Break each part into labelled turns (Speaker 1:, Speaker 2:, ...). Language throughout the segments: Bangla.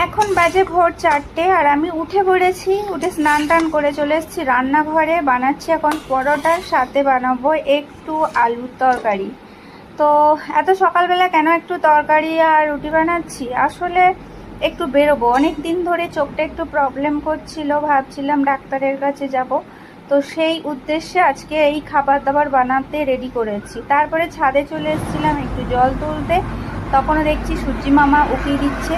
Speaker 1: এখন বাজে ভোর 4টে আর আমি উঠে পড়েছি। উঠে স্নান টান করে চলে এসেছি রান্নাঘরে। বানাচ্ছি এখন পরোটার সাথে বানাবো একটু আলুর তরকারি। তো এত সকালবেলা কেন একটু তরকারি আর রুটি বানাচ্ছি, আসলে একটু বেরোবো। অনেক দিন ধরে চোখটা একটু প্রবলেম করছিল, ভাবছিলাম ডাক্তারের কাছে যাব। তো সেই উদ্দেশ্যে আজকে এই খাবার দাবার বানাতে রেডি করেছি। তারপরে ছাদে চলে এসেছিলাম একটু জল তুলতে, তখনও দেখছি সূর্যি মামা উকিয়ে দিচ্ছে।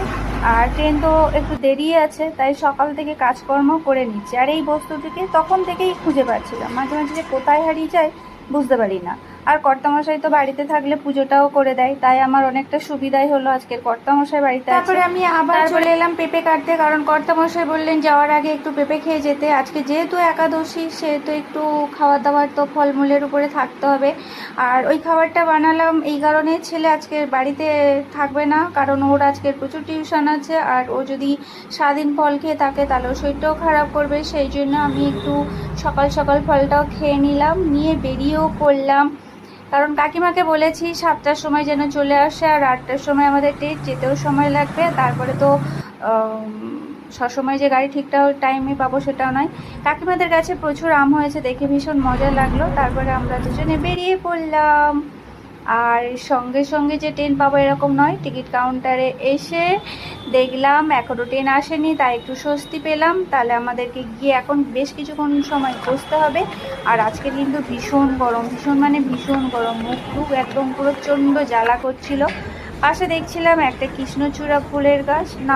Speaker 1: আর ট্রেন তো একটু দেরি আছে, তাই সকাল থেকে কাজকর্ম করে নিচ্ছি। আর এই বস্তুটিকে তখন থেকেই খুঁজে পাচ্ছিলাম, মাঝে মাঝে যে কোথায় হারিয়ে যায় বুঝতে পারি না। আর কর্তামশাই তো বাড়িতে থাকলে পুজোটাও করে দেয়, তাই আমার অনেকটা সুবিধাই হলো আজকের কর্তামশাই বাড়িতে আছে। তারপরে আমি আবার চলে এলাম পেঁপে কাটতে, কারণ কর্তামশাই বললেন যাওয়ার আগে একটু পেঁপে খেয়ে যেতে। আজকে যেহেতু একাদশী, সেহেতু একটু খাবার দাবার তো ফলমূলের উপরে থাকতে হবে। আর ওই খাবারটা বানালাম এই কারণে, ছেলে আজকে বাড়িতে থাকবে না, কারণ ওর আজকের প্রচুর টিউশন আছে। আর ও যদি সারাদিন ফল খেয়ে থাকে তাহলে ওর শরীরটাও খারাপ করবে। সেই জন্য আমি একটু সকাল সকাল ফলটাও খেয়ে নিলাম, নিয়ে বেরিয়েও পড়লাম। কারণ কাকিমাকে বলেছি 7টার সময় যেন চলে আসে, আর 8টার সময় আমাদের ট্রেন, যেতেও সময় লাগবে। তারপরে তো সবসময় যে গাড়ি ঠিকঠাক টাইমে পাবো সেটাও নয়। কাকিমাদের কাছে প্রচুর আম হয়েছে, দেখে ভীষণ মজা লাগলো। তারপরে আমরা দুজনে বেরিয়ে পড়লাম। আর সঙ্গে সঙ্গে যে ট্রেন পাবো এরকম নয়, টিকিট কাউন্টারে এসে দেখলাম এখনও ট্রেন আসেনি, তাই একটু স্বস্তি পেলাম। তাহলে আমাদেরকে গিয়ে এখন বেশ কিছুক্ষণ সময় বসতে হবে। আর আজকে কিন্তু ভীষণ গরম, ভীষণ মানে ভীষণ গরম, মুখ টুক একদম পুরো প্রচণ্ড জ্বালা করছিল। পাশে দেখছিলাম একটা কৃষ্ণচূড়া ফুলের গাছ, না